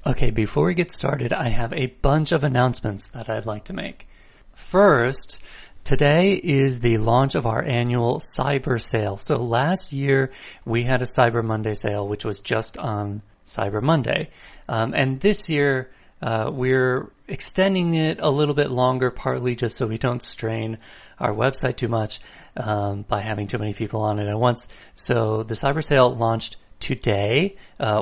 Okay, before we get started, I have a bunch of announcements that I'd like to make. First, today is the launch of our annual Cyber Sale. So last year, we had a Cyber Monday sale, which was just on Cyber Monday. And this year, we're extending it a little bit longer, partly just so we don't strain our website too much by having too many people on it at once. So the Cyber Sale launched today,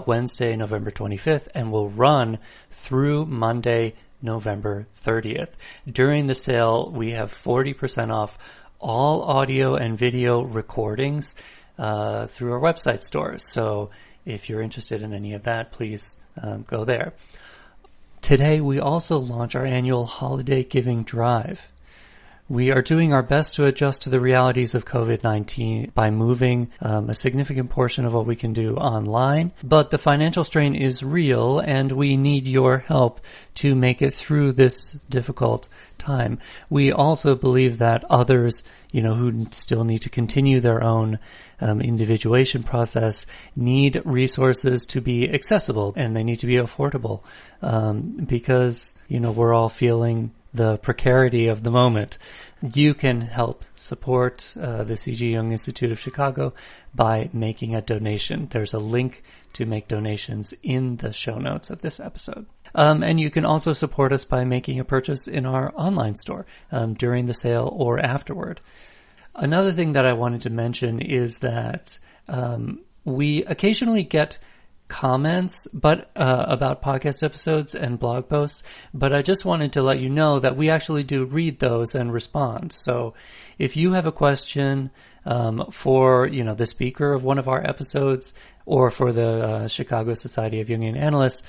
Wednesday, November 25th, and will run through Monday, November 30th. During the sale, we have 40% off all audio and video recordings through our website store. So if you're interested in any of that, please go there. Today, we also launch our annual Holiday Giving Drive. We are doing our best to adjust to the realities of COVID-19 by moving a significant portion of what we can do online, but the financial strain is real and we need your help to make it through this difficult time. We also believe that others, who still need to continue their own individuation process need resources to be accessible and they need to be affordable because, we're all feeling the precarity of the moment. You can help support the C.G. Jung Institute of Chicago by making a donation. There's a link to make donations in the show notes of this episode. And you can also support us by making a purchase in our online store during the sale or afterward. Another thing that I wanted to mention is that we occasionally get comments about podcast episodes and blog posts, but I just wanted to let you know that we actually do read those and respond. So if you have a question for the speaker of one of our episodes or for the Chicago Society of Jungian Analysts,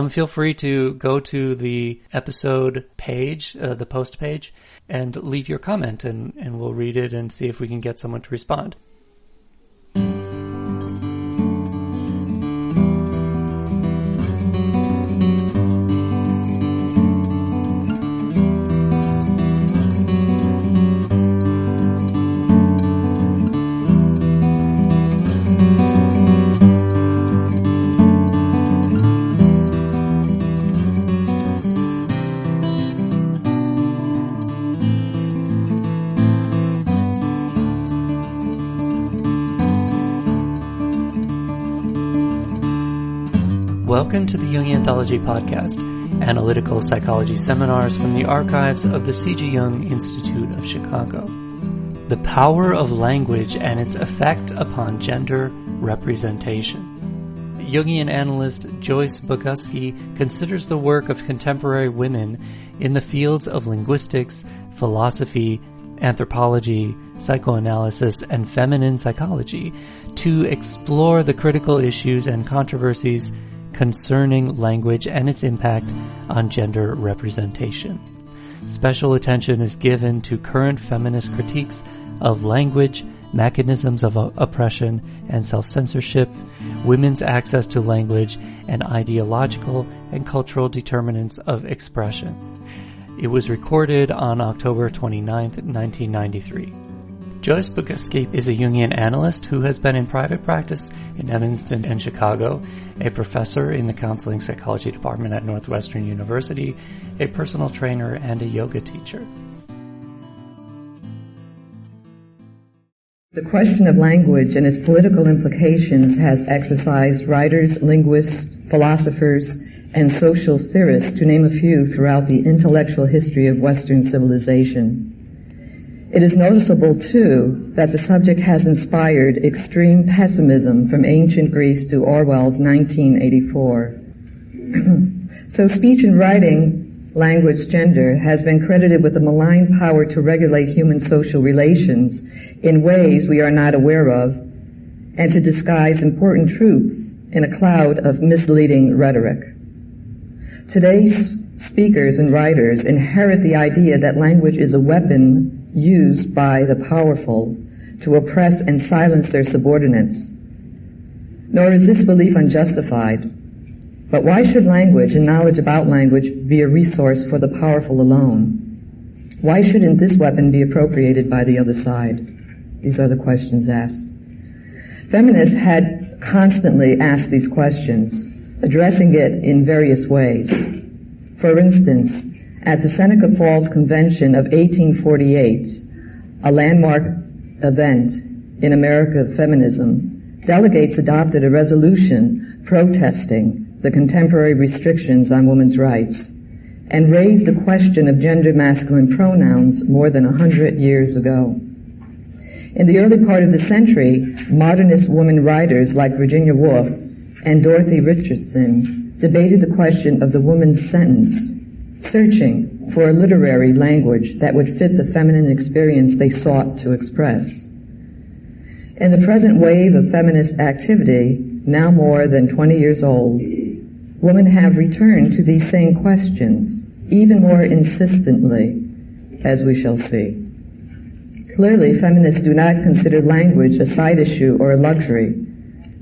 feel free to go to the episode page, the post page, and leave your comment and we'll read it and see if we can get someone to respond. Welcome to the Jungian Anthology Podcast, analytical psychology seminars from the archives of the C.G. Jung Institute of Chicago. The power of language and its effect upon gender representation. Jungian analyst Joyce Bogusky considers the work of contemporary women in the fields of linguistics, philosophy, anthropology, psychoanalysis, and feminine psychology to explore the critical issues and controversies concerning language and its impact on gender representation. Special attention is given to current feminist critiques of language, mechanisms of oppression and self-censorship, women's access to language, and ideological and cultural determinants of expression. It was recorded on October 29, 1993. Joyce Bogusky is a Jungian analyst who has been in private practice in Evanston and Chicago, a professor in the counseling psychology department at Northwestern University, a personal trainer, and a yoga teacher. The question of language and its political implications has exercised writers, linguists, philosophers, and social theorists, to name a few, throughout the intellectual history of Western civilization. It is noticeable, too, that the subject has inspired extreme pessimism from ancient Greece to Orwell's 1984. So speech and writing, language, gender, has been credited with a malign power to regulate human social relations in ways we are not aware of, and to disguise important truths in a cloud of misleading rhetoric. Today's speakers and writers inherit the idea that language is a weapon used by the powerful to oppress and silence their subordinates. Nor is this belief unjustified. But why should language and knowledge about language be a resource for the powerful alone? Why shouldn't this weapon be appropriated by the other side? These are the questions asked. Feminists had constantly asked these questions, addressing it in various ways. For instance, at the Seneca Falls Convention of 1848, a landmark event in American feminism, delegates adopted a resolution protesting the contemporary restrictions on women's rights and raised the question of gender masculine pronouns more than 100 years ago. In the early part of the century, modernist women writers like Virginia Woolf and Dorothy Richardson debated the question of the woman's sentence, searching for a literary language that would fit the feminine experience they sought to express. In the present wave of feminist activity, now more than 20 years old, women have returned to these same questions, even more insistently, as we shall see. Clearly, feminists do not consider language a side issue or a luxury,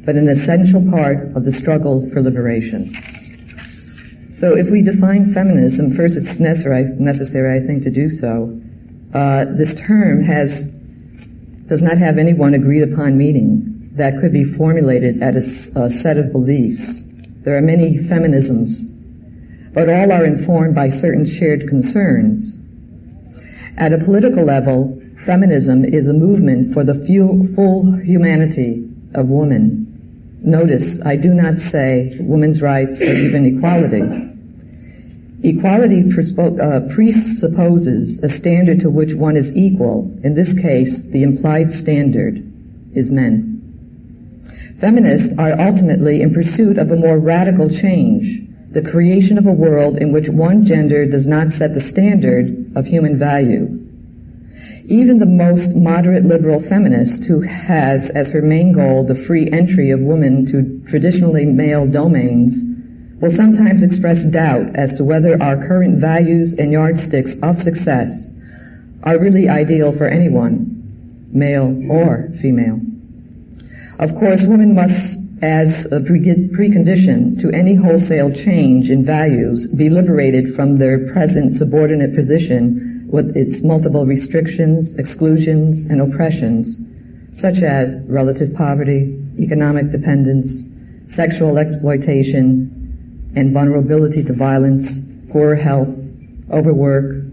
but an essential part of the struggle for liberation. So if we define feminism, first it's necessary, I think, to do so. This term does not have any one agreed upon meaning that could be formulated at a set of beliefs. There are many feminisms, but all are informed by certain shared concerns. At a political level, feminism is a movement for the full humanity of woman. Notice, I do not say women's rights or even equality. Equality presupposes a standard to which one is equal. In this case, the implied standard is men. Feminists are ultimately in pursuit of a more radical change, the creation of a world in which one gender does not set the standard of human value. Even the most moderate liberal feminist who has as her main goal the free entry of women to traditionally male domains will sometimes express doubt as to whether our current values and yardsticks of success are really ideal for anyone, male or female. Of course, women must, as a precondition to any wholesale change in values, be liberated from their present subordinate position with its multiple restrictions, exclusions, and oppressions, such as relative poverty, economic dependence, sexual exploitation, and vulnerability to violence, poor health, overwork,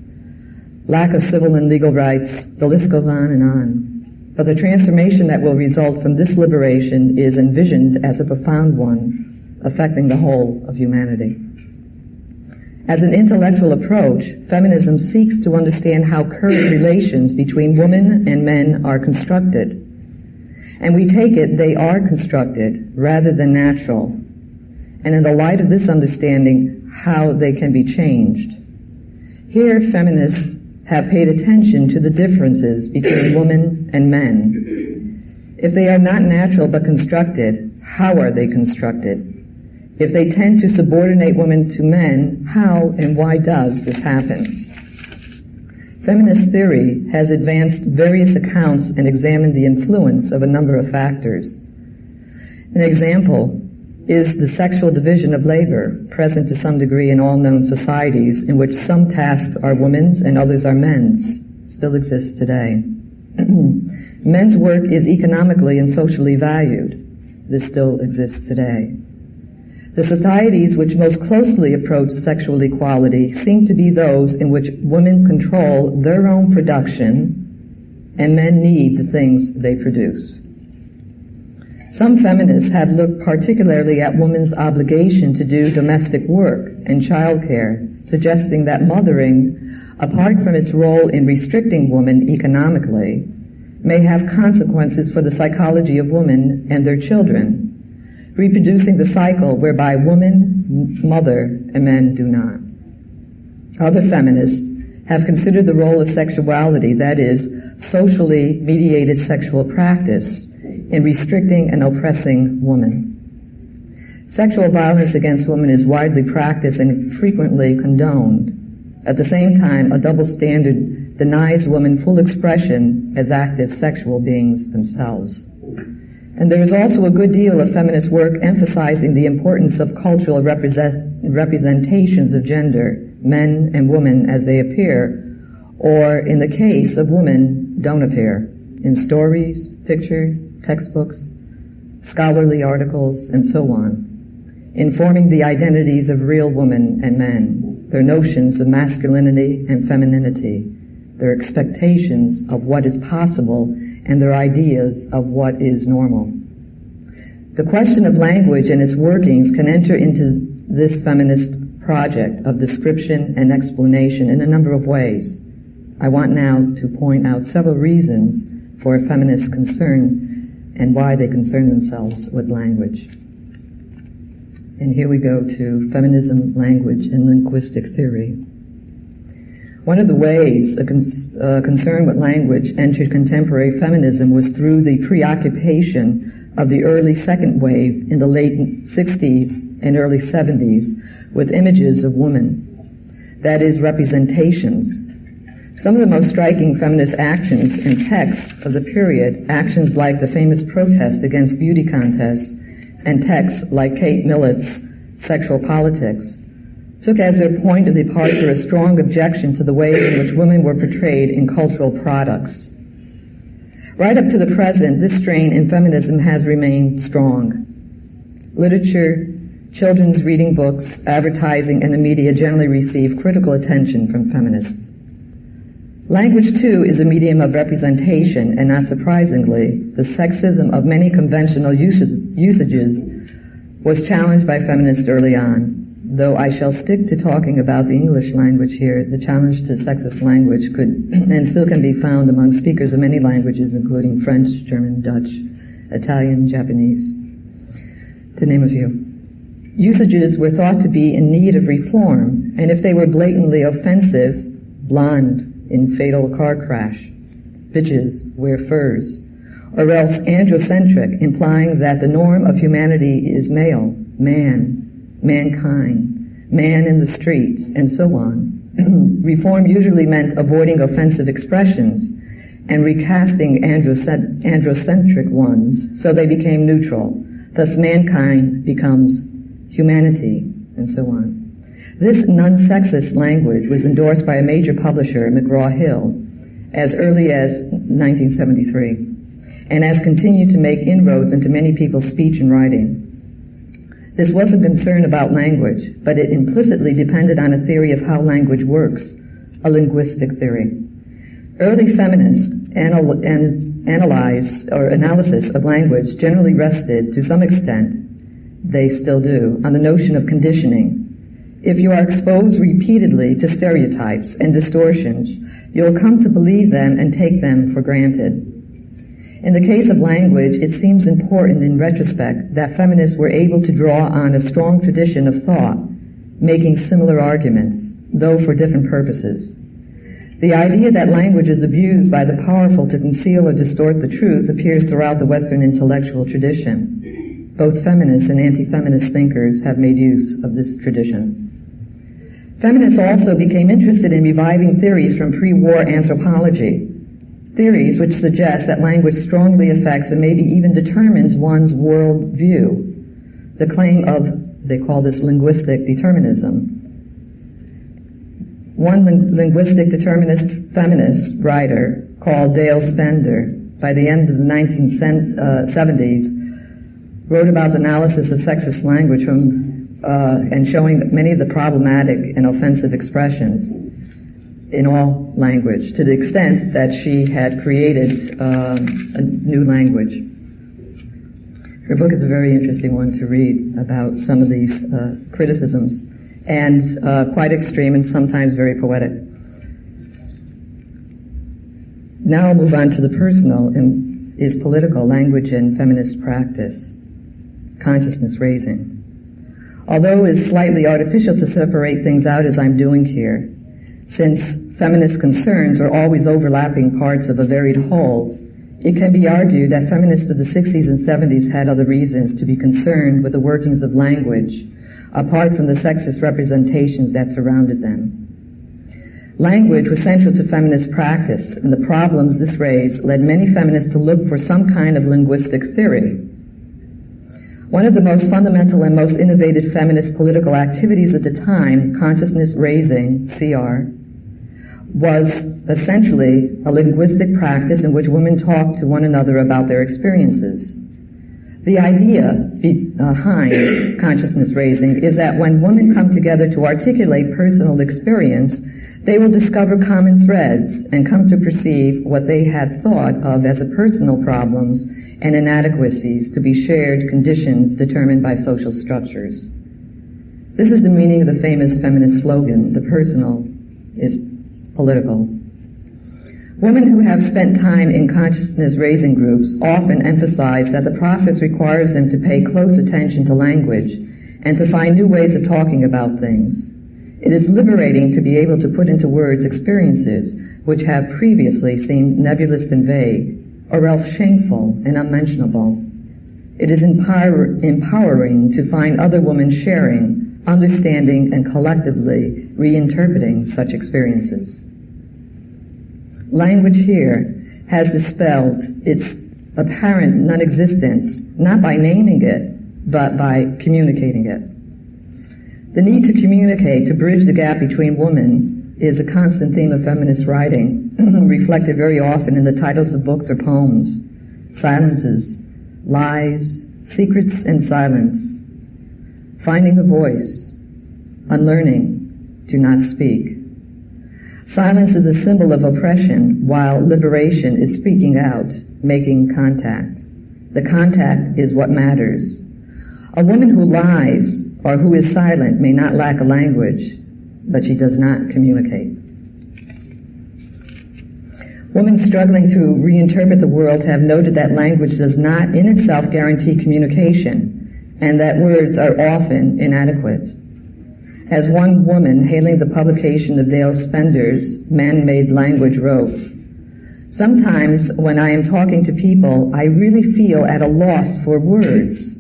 lack of civil and legal rights. The list goes on and on. But the transformation that will result from this liberation is envisioned as a profound one, affecting the whole of humanity. As an intellectual approach, feminism seeks to understand how current relations between women and men are constructed. And we take it they are constructed rather than natural. And in the light of this understanding, how they can be changed. Here, feminists have paid attention to the differences between women and men. If they are not natural but constructed, how are they constructed? If they tend to subordinate women to men, how and why does this happen? Feminist theory has advanced various accounts and examined the influence of a number of factors. An example is the sexual division of labor, present to some degree in all known societies, in which some tasks are women's and others are men's, still exists today. Men's work is economically and socially valued. This still exists today. The societies which most closely approach sexual equality seem to be those in which women control their own production and men need the things they produce. Some feminists have looked particularly at women's obligation to do domestic work and childcare, suggesting that mothering, apart from its role in restricting women economically, may have consequences for the psychology of women and their children, reproducing the cycle whereby women mother and men do not. Other feminists have considered the role of sexuality, that is, socially mediated sexual practice, in restricting and oppressing women. Sexual violence against women is widely practiced and frequently condoned. At the same time, a double standard denies women full expression as active sexual beings themselves. And there is also a good deal of feminist work emphasizing the importance of cultural representations of gender, men and women as they appear, or in the case of women, don't appear, in stories, pictures, textbooks, scholarly articles, and so on. informing the identities of real women and men, their notions of masculinity and femininity, their expectations of what is possible, and their ideas of what is normal. The question of language and its workings can enter into this feminist project of description and explanation in a number of ways. I want now to point out several reasons for feminist concern and why they concern themselves with language. And here we go to feminism, language, and linguistic theory. One of the ways a concern with language entered contemporary feminism was through the preoccupation of the early second wave in the late 60s and early 70s with images of women, that is, representations. Some of the most striking feminist actions and texts of the period, actions like the famous protest against beauty contests and texts like Kate Millett's Sexual Politics, took as their point of departure a strong objection to the ways in which women were portrayed in cultural products. Right up to the present, this strain in feminism has remained strong. Literature, children's reading books, advertising, and the media generally receive critical attention from feminists. Language, too, is a medium of representation, and not surprisingly, the sexism of many conventional usages was challenged by feminists early on. Though I shall stick to talking about the English language here, the challenge to sexist language could and still can be found among speakers of many languages, including French, German, Dutch, Italian, Japanese, to name a few. Usages were thought to be in need of reform, and if they were blatantly offensive, blonde in fatal car crash, bitches wear furs, or else androcentric, implying that the norm of humanity is male, man, mankind, man in the streets, and so on. Reform usually meant avoiding offensive expressions and recasting androcentric ones so they became neutral. Thus mankind becomes humanity, and so on. This non-sexist language was endorsed by a major publisher, McGraw-Hill, as early as 1973, and has continued to make inroads into many people's speech and writing. This wasn't concern about language, but it implicitly depended on a theory of how language works, a linguistic theory. Early feminist analysis of language generally rested, to some extent, they still do, on the notion of conditioning. If you are exposed repeatedly to stereotypes and distortions, you'll come to believe them and take them for granted. In the case of language, it seems important in retrospect that feminists were able to draw on a strong tradition of thought, making similar arguments, though for different purposes. The idea that language is abused by the powerful to conceal or distort the truth appears throughout the Western intellectual tradition. Both feminists and anti-feminist thinkers have made use of this tradition. Feminists also became interested in reviving theories from pre-war anthropology, theories which suggest that language strongly affects and maybe even determines one's world view. The claim of, they call this linguistic determinism. One linguistic determinist feminist writer called Dale Spender, by the end of the 1970s, wrote about the analysis of sexist language and showing that many of the problematic and offensive expressions in all language, to the extent that she had created a new language. Her book is a very interesting one to read about some of these criticisms, and quite extreme and sometimes very poetic. Now I'll move on to the personal, and is political language and feminist practice, consciousness raising. Although it's slightly artificial to separate things out as I'm doing here, since feminist concerns are always overlapping parts of a varied whole, it can be argued that feminists of the 60s and 70s had other reasons to be concerned with the workings of language, apart from the sexist representations that surrounded them. Language was central to feminist practice, and the problems this raised led many feminists to look for some kind of linguistic theory. One of the most fundamental and most innovative feminist political activities at the time, consciousness raising, CR, was essentially a linguistic practice in which women talked to one another about their experiences. The idea behind consciousness raising is that when women come together to articulate personal experience, they will discover common threads and come to perceive what they had thought of as personal problems and inadequacies to be shared conditions determined by social structures. This is the meaning of the famous feminist slogan, "The personal is political." Women who have spent time in consciousness-raising groups often emphasize that the process requires them to pay close attention to language and to find new ways of talking about things. It is liberating to be able to put into words experiences which have previously seemed nebulous and vague, or else shameful and unmentionable. It is empowering to find other women sharing, understanding, and collectively reinterpreting such experiences. Language here has dispelled its apparent non-existence, not by naming it, but by communicating it. The need to communicate, to bridge the gap between women, is a constant theme of feminist writing, reflected very often in the titles of books or poems. Silences, lies, secrets and silence. Finding the voice, unlearning, do not speak. Silence is a symbol of oppression, while liberation is speaking out, making contact. The contact is what matters. A woman who lies or who is silent may not lack a language, but she does not communicate. Women struggling to reinterpret the world have noted that language does not in itself guarantee communication, and that words are often inadequate. As one woman hailing the publication of Dale Spender's Man-Made Language wrote, "Sometimes when I am talking to people, I really feel at a loss for words.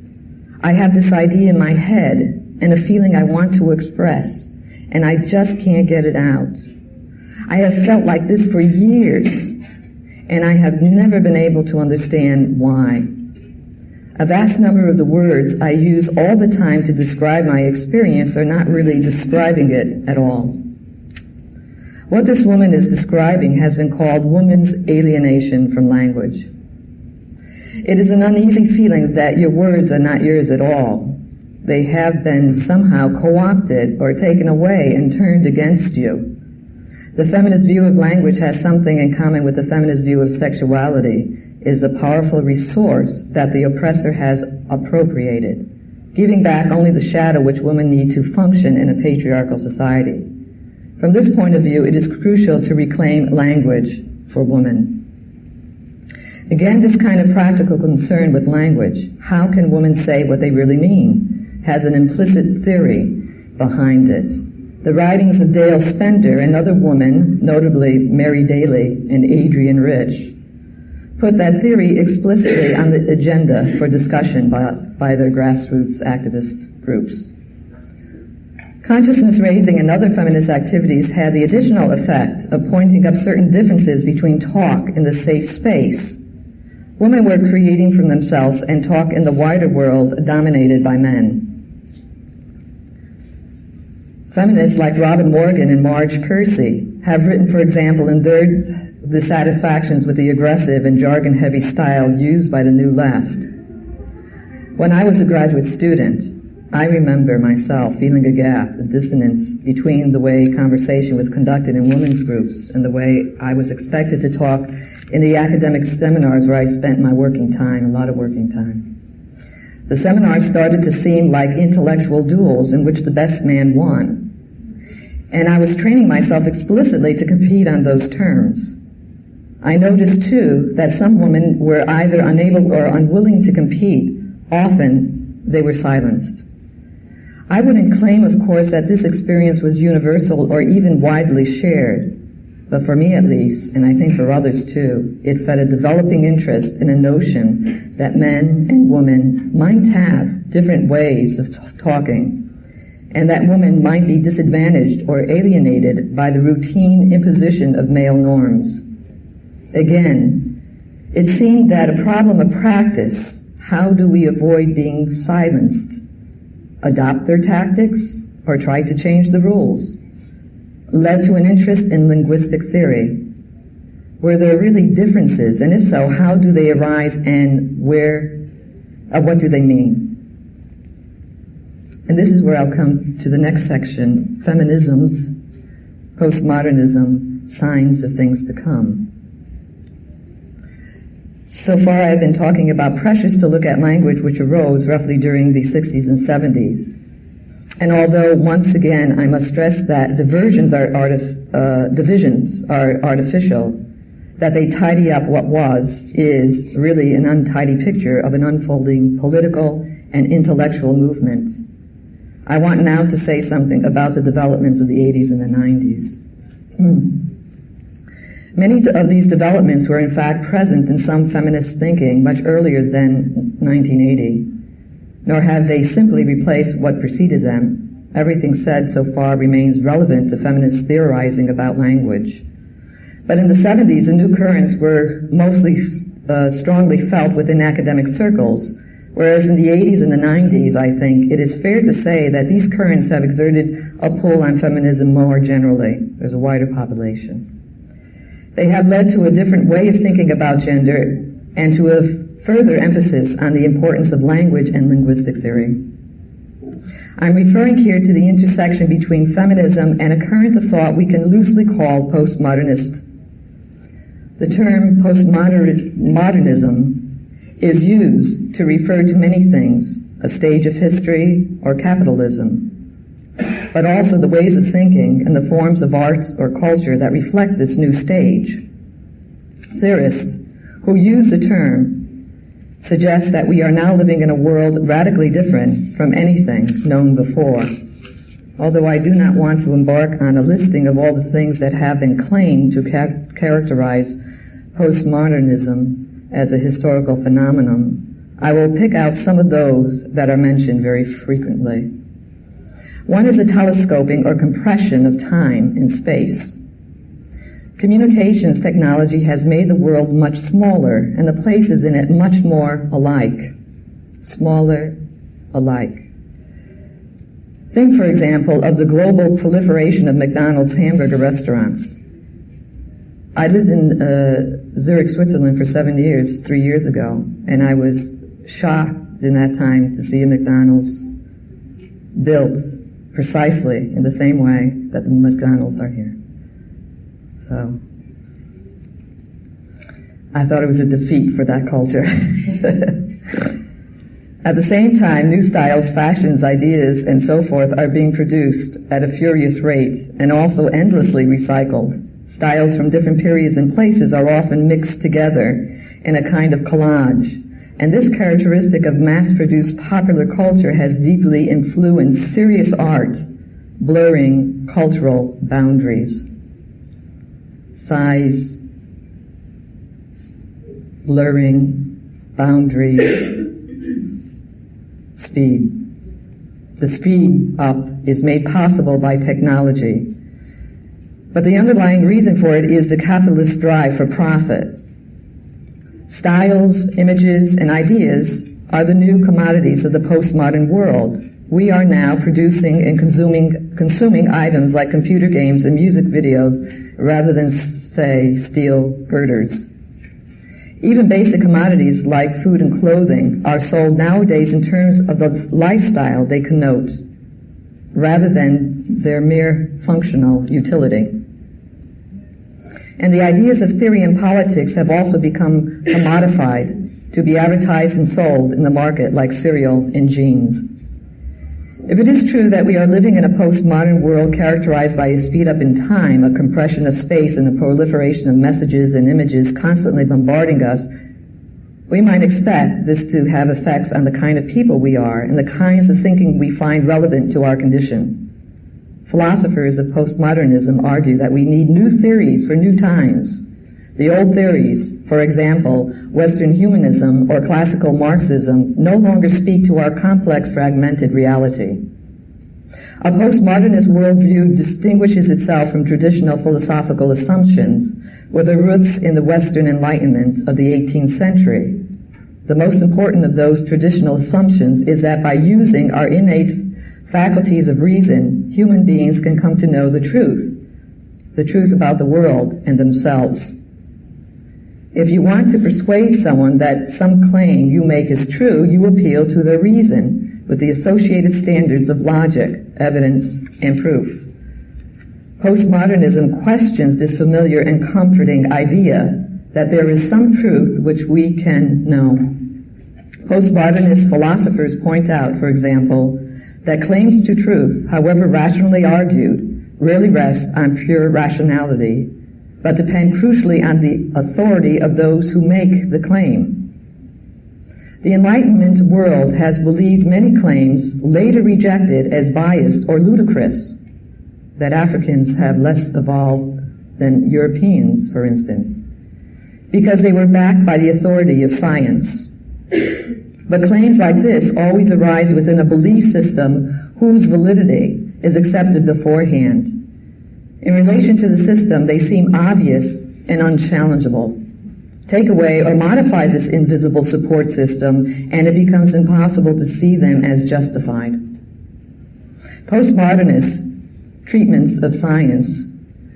I have this idea in my head and a feeling I want to express, and I just can't get it out. I have felt like this for years, and I have never been able to understand why. A vast number of the words I use all the time to describe my experience are not really describing it at all." What this woman is describing has been called woman's alienation from language. It is an uneasy feeling that your words are not yours at all. They have been somehow co-opted or taken away and turned against you. The feminist view of language has something in common with the feminist view of sexuality. It is a powerful resource that the oppressor has appropriated, giving back only the shadow which women need to function in a patriarchal society. From this point of view, it is crucial to reclaim language for women. Again, this kind of practical concern with language, how can women say what they really mean, has an implicit theory behind it. The writings of Dale Spender and other women, notably Mary Daly and Adrienne Rich, put that theory explicitly on the agenda for discussion by their grassroots activist groups. Consciousness raising and other feminist activities had the additional effect of pointing up certain differences between talk in the safe space. Women were creating from themselves and talk in the wider world dominated by men. Feminists like Robin Morgan and Marge Kersey have written, for example, in their dissatisfactions with the aggressive and jargon-heavy style used by the New Left. When I was a graduate student, I remember myself feeling a gap, a dissonance between the way conversation was conducted in women's groups and the way I was expected to talk in the academic seminars where I spent my working time, a lot of working time. The seminars started to seem like intellectual duels in which the best man won. And I was training myself explicitly to compete on those terms. I noticed, too, that some women were either unable or unwilling to compete. Often, they were silenced. I wouldn't claim, of course, that this experience was universal or even widely shared. But for me, at least, and I think for others, too, it fed a developing interest in a notion that men and women might have different ways of talking, and that women might be disadvantaged or alienated by the routine imposition of male norms. Again, it seemed that a problem of practice, how do we avoid being silenced? Adopt their tactics or try to change the rules? Led to an interest in linguistic theory. Were there really differences, and if so, how do they arise and where what do they mean? And this is where I'll come to the next section, feminisms, postmodernism, signs of things to come. So far I've been talking about pressures to look at language which arose roughly during the 60s and 70s. And although, once again, I must stress that divisions are artificial, that they tidy up what is really an untidy picture of an unfolding political and intellectual movement. I want now to say something about the developments of the 80s and the 90s. Many of these developments were in fact present in some feminist thinking much earlier than 1980, nor have they simply replaced what preceded them. Everything said so far remains relevant to feminist theorizing about language. But in the 70s, the new currents were mostly strongly felt within academic circles, whereas in the 80s and the 90s, I think, it is fair to say that these currents have exerted a pull on feminism more generally. There's a wider population. They have led to a different way of thinking about gender and to a further emphasis on the importance of language and linguistic theory. I'm referring here to the intersection between feminism and a current of thought we can loosely call postmodernist. The term postmodernism is used to refer to many things, a stage of history or capitalism, but also the ways of thinking and the forms of art or culture that reflect this new stage. Theorists who use the term suggest that we are now living in a world radically different from anything known before. Although I do not want to embark on a listing of all the things that have been claimed to characterize postmodernism as a historical phenomenon, I will pick out some of those that are mentioned very frequently. One is the telescoping or compression of time in space. Communications technology has made the world much smaller and the places in it much more alike. Smaller, alike. Think, for example, of the global proliferation of McDonald's hamburger restaurants. I lived in Zurich, Switzerland for 7 years, 3 years ago, and I was shocked in that time to see a McDonald's built precisely in the same way that the McDonald's are here. So, I thought it was a defeat for that culture. At the same time, new styles, fashions, ideas, and so forth are being produced at a furious rate and also endlessly recycled. Styles from different periods and places are often mixed together in a kind of collage. And this characteristic of mass-produced popular culture has deeply influenced serious art, blurring cultural boundaries. Size, blurring boundaries, speed. The speed up is made possible by technology. But the underlying reason for it is the capitalist drive for profit. Styles, images, and ideas are the new commodities of the postmodern world. We are now producing and consuming items like computer games and music videos rather than, say, steel girders. Even basic commodities like food and clothing are sold nowadays in terms of the lifestyle they connote, rather than their mere functional utility. And the ideas of theory and politics have also become commodified to be advertised and sold in the market like cereal and jeans. If it is true that we are living in a postmodern world characterized by a speed up in time, a compression of space, and a proliferation of messages and images constantly bombarding us, we might expect this to have effects on the kind of people we are and the kinds of thinking we find relevant to our condition. Philosophers of postmodernism argue that we need new theories for new times. The old theories, for example, Western humanism or classical Marxism, no longer speak to our complex, fragmented reality. A postmodernist worldview distinguishes itself from traditional philosophical assumptions with their roots in the Western Enlightenment of the 18th century. The most important of those traditional assumptions is that by using our innate faculties of reason, human beings can come to know the truth about the world and themselves. If you want to persuade someone that some claim you make is true, you appeal to their reason with the associated standards of logic, evidence, and proof. Postmodernism questions this familiar and comforting idea that there is some truth which we can know. Postmodernist philosophers point out, for example, that claims to truth, however rationally argued, rarely rest on pure rationality, but depend crucially on the authority of those who make the claim. The Enlightenment world has believed many claims later rejected as biased or ludicrous, that Africans have less evolved than Europeans, for instance, because they were backed by the authority of science. But claims like this always arise within a belief system whose validity is accepted beforehand. In relation to the system, they seem obvious and unchallengeable. Take away or modify this invisible support system, and it becomes impossible to see them as justified. Postmodernist treatments of science,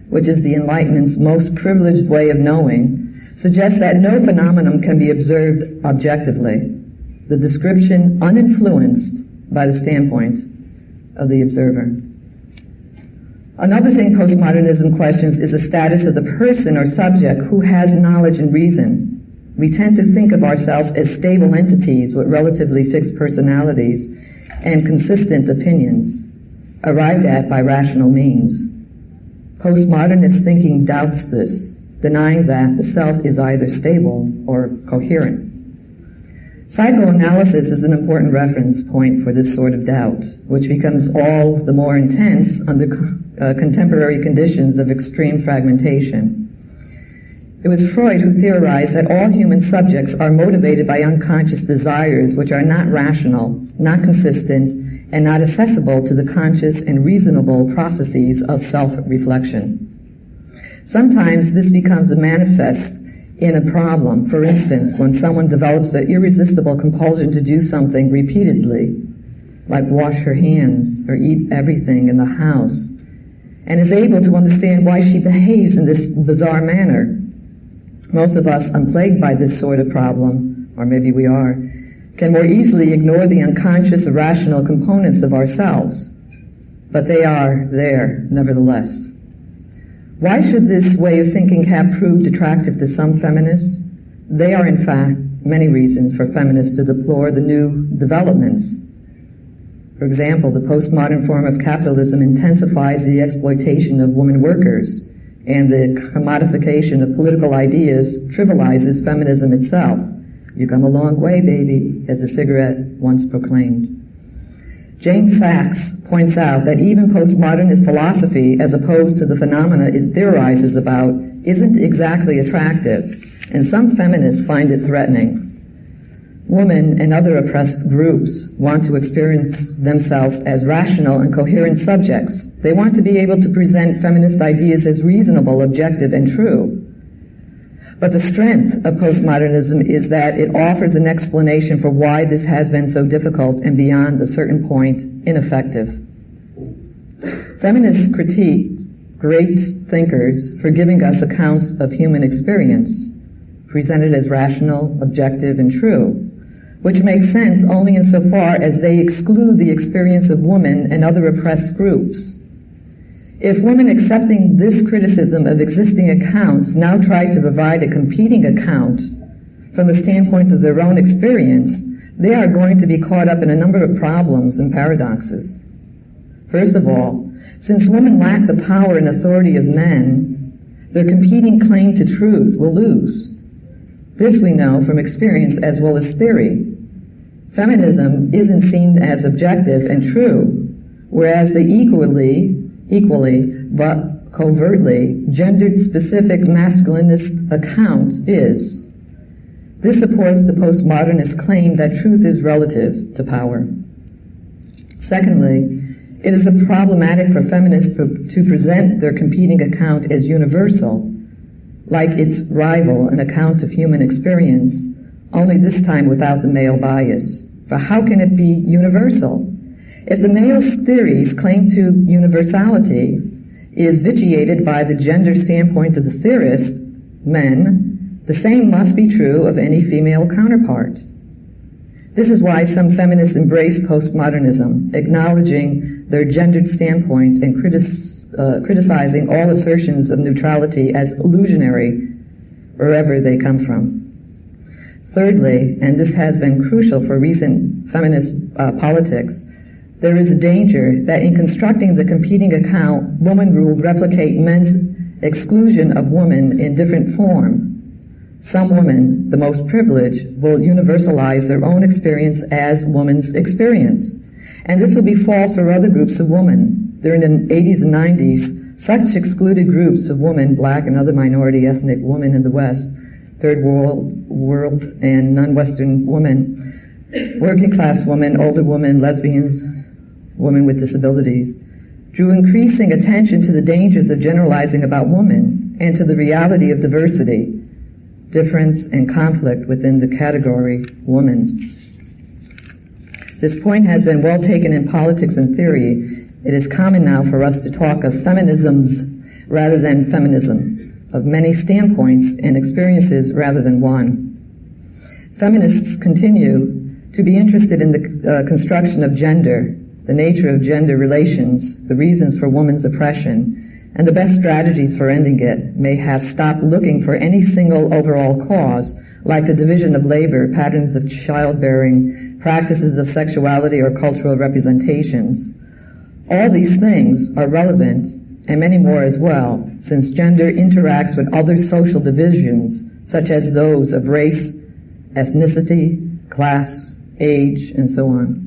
which is the Enlightenment's most privileged way of knowing, suggest that no phenomenon can be observed objectively, the description uninfluenced by the standpoint of the observer. Another thing postmodernism questions is the status of the person or subject who has knowledge and reason. We tend to think of ourselves as stable entities with relatively fixed personalities and consistent opinions, arrived at by rational means. Postmodernist thinking doubts this, denying that the self is either stable or coherent. Psychoanalysis is an important reference point for this sort of doubt, which becomes all the more intense under contemporary conditions of extreme fragmentation. It was Freud who theorized that all human subjects are motivated by unconscious desires which are not rational, not consistent, and not accessible to the conscious and reasonable processes of self-reflection. Sometimes this becomes a manifest in a problem. For instance, when someone develops the irresistible compulsion to do something repeatedly, like wash her hands or eat everything in the house, and is able to understand why she behaves in this bizarre manner. Most of us, unplagued by this sort of problem, or maybe we are, can more easily ignore the unconscious, irrational components of ourselves. But they are there, nevertheless. Why should this way of thinking have proved attractive to some feminists? There are, in fact, many reasons for feminists to deplore the new developments. For example, the postmodern form of capitalism intensifies the exploitation of women workers, and the commodification of political ideas trivializes feminism itself. You come a long way, baby, as the cigarette once proclaimed. Jane Sachs points out that even postmodernist philosophy, as opposed to the phenomena it theorizes about, isn't exactly attractive, and some feminists find it threatening. Women and other oppressed groups want to experience themselves as rational and coherent subjects. They want to be able to present feminist ideas as reasonable, objective, and true. But the strength of postmodernism is that it offers an explanation for why this has been so difficult and beyond a certain point ineffective. Feminists critique great thinkers for giving us accounts of human experience, presented as rational, objective, and true, which makes sense only insofar as they exclude the experience of women and other oppressed groups. If women accepting this criticism of existing accounts now try to provide a competing account from the standpoint of their own experience, they are going to be caught up in a number of problems and paradoxes. First of all, since women lack the power and authority of men, their competing claim to truth will lose. This we know from experience as well as theory. Feminism isn't seen as objective and true, whereas the equally but covertly gendered-specific masculinist account is. This supports the postmodernist claim that truth is relative to power. Secondly, it is problematic for feminists to present their competing account as universal, like its rival, an account of human experience, only this time without the male bias. But how can it be universal? If the male's theories claim to universality is vitiated by the gender standpoint of the theorist, men, The same must be true of any female counterpart. This is why some feminists embrace postmodernism, acknowledging their gendered standpoint and criticizing all assertions of neutrality as illusionary wherever they come from. Thirdly, and this has been crucial for recent feminist politics, there is a danger that in constructing the competing account, woman rule replicate men's exclusion of woman in different form. Some women, the most privileged, will universalize their own experience as woman's experience. And this will be false for other groups of women. During the 80s and 90s, such excluded groups of women, black and other minority ethnic women in the West, third world and non-Western women, working class women, older women, lesbians, women with disabilities, drew increasing attention to the dangers of generalizing about women and to the reality of diversity, difference, and conflict within the category woman. This point has been well taken in politics and theory. It is common now for us to talk of feminisms rather than feminism, of many standpoints and experiences rather than one. Feminists continue to be interested in the construction of gender, the nature of gender relations, the reasons for woman's oppression, and the best strategies for ending it, may have stopped looking for any single overall cause, like the division of labor, patterns of childbearing, practices of sexuality, or cultural representations. All these things are relevant, and many more as well, since gender interacts with other social divisions, such as those of race, ethnicity, class, age, and so on.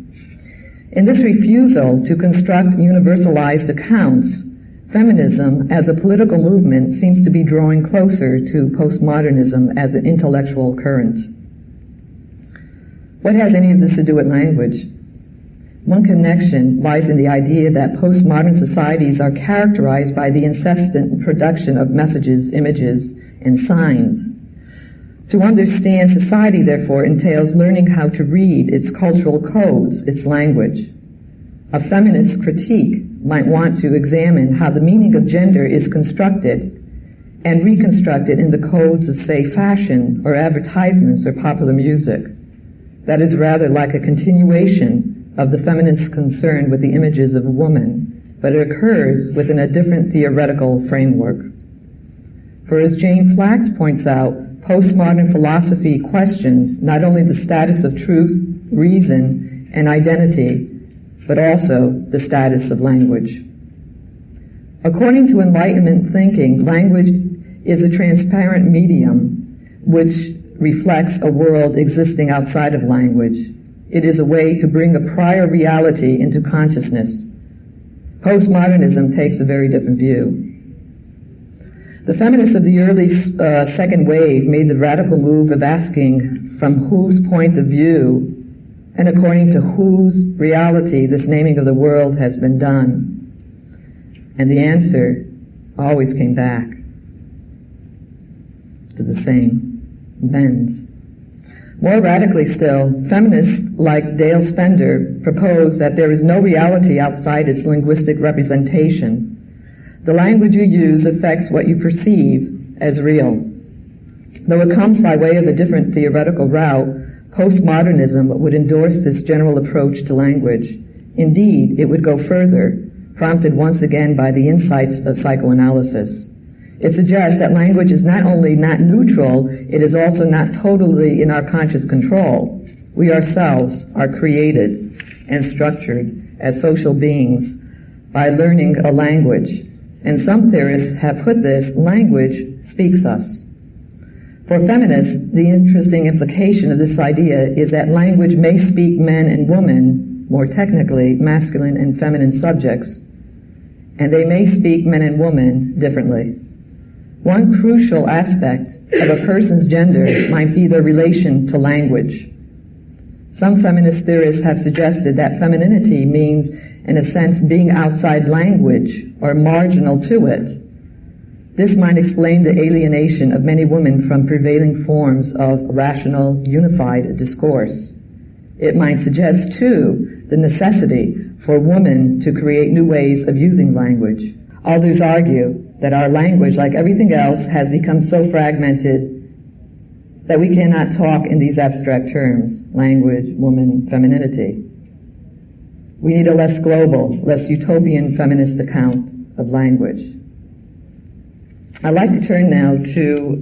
In this refusal to construct universalized accounts, feminism as a political movement seems to be drawing closer to postmodernism as an intellectual current. What has any of this to do with language? One connection lies in the idea that postmodern societies are characterized by the incessant production of messages, images, and signs. To understand society, therefore, entails learning how to read its cultural codes, its language. A feminist critique might want to examine how the meaning of gender is constructed and reconstructed in the codes of, say, fashion or advertisements or popular music. That is rather like a continuation of the feminist concern with the images of a woman, but it occurs within a different theoretical framework. For as Jane Flax points out, postmodern philosophy questions not only the status of truth, reason, and identity, but also the status of language. According to Enlightenment thinking, language is a transparent medium which reflects a world existing outside of language. It is a way to bring a prior reality into consciousness. Postmodernism takes a very different view. The feminists of the early second wave made the radical move of asking from whose point of view and according to whose reality this naming of the world has been done. And the answer always came back to the same: men's. More radically still, feminists like Dale Spender propose that there is no reality outside its linguistic representation. The language you use affects what you perceive as real. Though it comes by way of a different theoretical route, postmodernism would endorse this general approach to language. Indeed, it would go further, prompted once again by the insights of psychoanalysis. It suggests that language is not only not neutral, it is also not totally in our conscious control. We ourselves are created and structured as social beings by learning a language. And some theorists have put this: language speaks us. For feminists, the interesting implication of this idea is that language may speak men and women, more technically, masculine and feminine subjects, and they may speak men and women differently. One crucial aspect of a person's gender might be their relation to language. Some feminist theorists have suggested that femininity means, in a sense, being outside language or marginal to it. This might explain the alienation of many women from prevailing forms of rational, unified discourse. It might suggest, too, the necessity for women to create new ways of using language. Others argue that our language, like everything else, has become so fragmented that we cannot talk in these abstract terms: language, woman, femininity. We need a less global, less utopian feminist account of language. I'd like to turn now to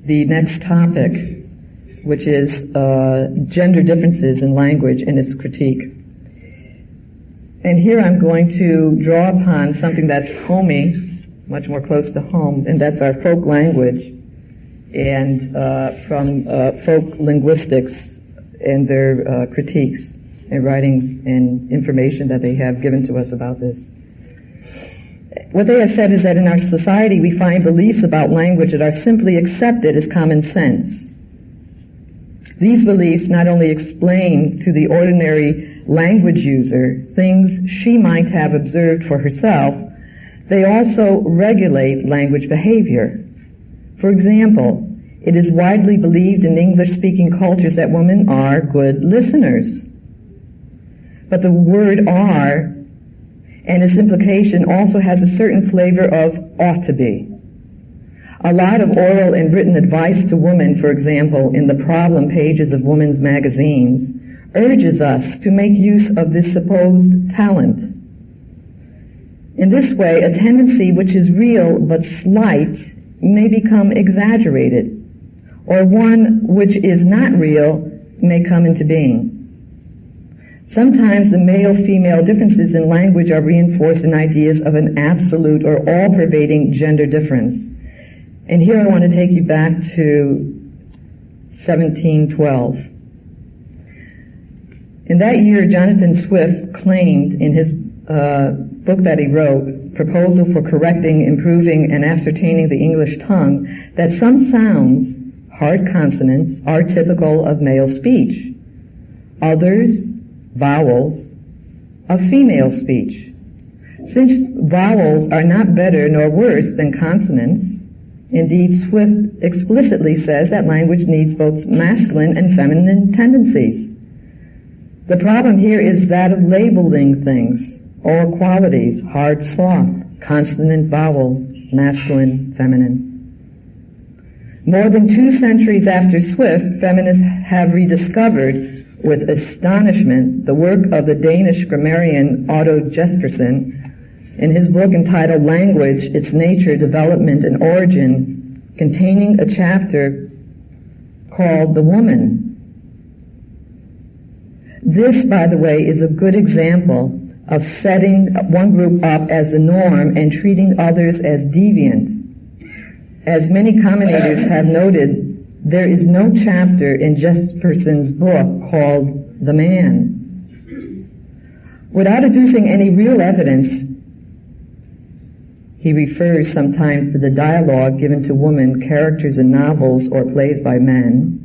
the next topic, which is gender differences in language and its critique. And here I'm going to draw upon something that's homey, much more close to home, and that's our folk language, and from folk linguistics and their critiques and writings and information that they have given to us about this. What they have said is that in our society we find beliefs about language that are simply accepted as common sense. These beliefs not only explain to the ordinary language user things she might have observed for herself, they also regulate language behavior. For example, it is widely believed in English-speaking cultures that women are good listeners. But the word "are" and its implication also has a certain flavor of ought to be. A lot of oral and written advice to women, for example, in the problem pages of women's magazines, urges us to make use of this supposed talent. In this way, a tendency which is real but slight may become exaggerated, or one which is not real may come into being. Sometimes the male-female differences in language are reinforced in ideas of an absolute or all-pervading gender difference. And here I want to take you back to 1712. In that year, Jonathan Swift claimed in his book that he wrote, Proposal for Correcting, Improving, and Ascertaining the English Tongue, that some sounds, hard consonants, are typical of male speech. Others, vowels, of female speech. Since vowels are not better nor worse than consonants, indeed Swift explicitly says that language needs both masculine and feminine tendencies. The problem here is that of labeling things, all qualities, hard, soft, consonant, vowel, masculine, feminine. More than 2 centuries after Swift, feminists have rediscovered with astonishment the work of the Danish grammarian Otto Jespersen in his book entitled Language, Its Nature, Development, and Origin, containing a chapter called The Woman. This, by the way, is a good example of setting one group up as the norm and treating others as deviant. As many commentators have noted, there is no chapter in Jespersen's book called The Man. Without adducing any real evidence, he refers sometimes to the dialogue given to women characters in novels or plays by men.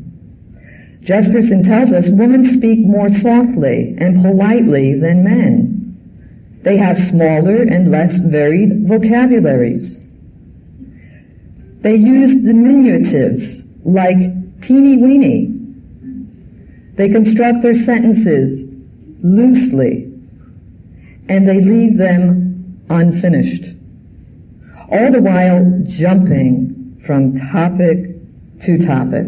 Jespersen tells us women speak more softly and politely than men. They have smaller and less varied vocabularies. They use diminutives like teeny-weeny. They construct their sentences loosely, and they leave them unfinished, all the while jumping from topic to topic.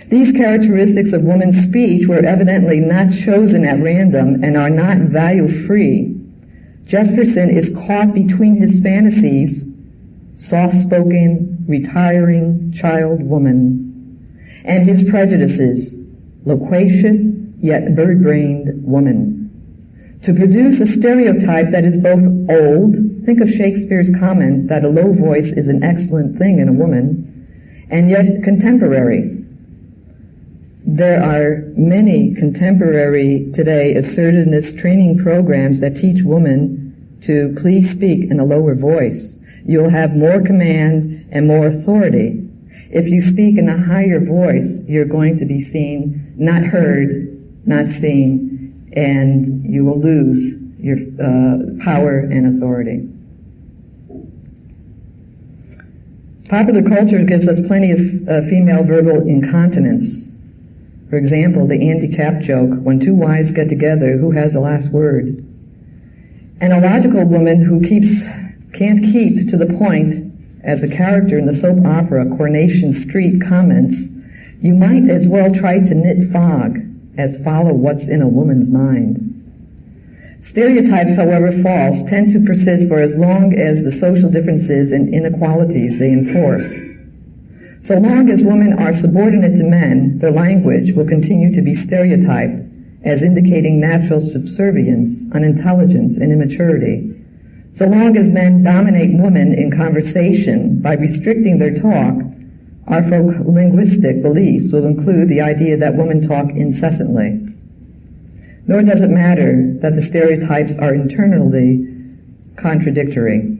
These characteristics of women's speech were evidently not chosen at random and are not value-free. Jespersen is caught between his fantasies, soft-spoken, retiring child woman, and his prejudices, loquacious yet bird-brained woman. To produce a stereotype that is both old, think of Shakespeare's comment that a low voice is an excellent thing in a woman, and yet contemporary. There are many contemporary today assertiveness training programs that teach women to please speak in a lower voice. You'll have more command and more authority. If you speak in a higher voice, you're going to be seen, not heard, not seen, and you will lose your power and authority. Popular culture gives us plenty of female verbal incontinence. For example, the handicapped joke, when 2 wives get together, who has the last word? And a logical woman who can't keep to the point as a character in the soap opera Coronation Street comments, "You might as well try to knit fog as follow what's in a woman's mind." Stereotypes, however false, tend to persist for as long as the social differences and inequalities they enforce. So long as women are subordinate to men, their language will continue to be stereotyped as indicating natural subservience, unintelligence, and immaturity. So long as men dominate women in conversation by restricting their talk, our folk linguistic beliefs will include the idea that women talk incessantly. Nor does it matter that the stereotypes are internally contradictory.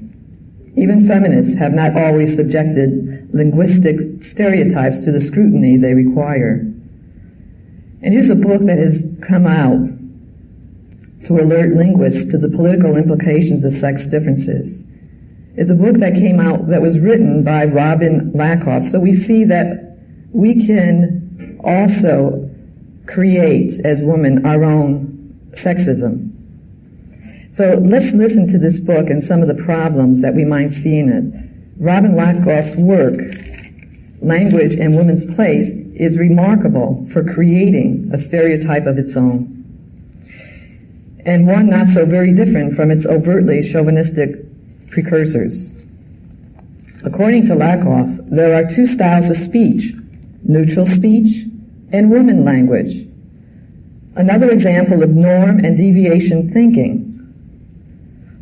Even feminists have not always subjected linguistic stereotypes to the scrutiny they require. And here's a book that has come out to alert linguists to the political implications of sex differences. It's a book that came out that was written by Robin Lakoff. So we see that we can also create, as women, our own sexism. So let's listen to this book and some of the problems that we might see in it. Robin Lakoff's work, Language and Women's Place, is remarkable for creating a stereotype of its own, and one not so very different from its overtly chauvinistic precursors. According to Lakoff, there are two styles of speech: neutral speech and woman language. Another example of norm and deviation thinking,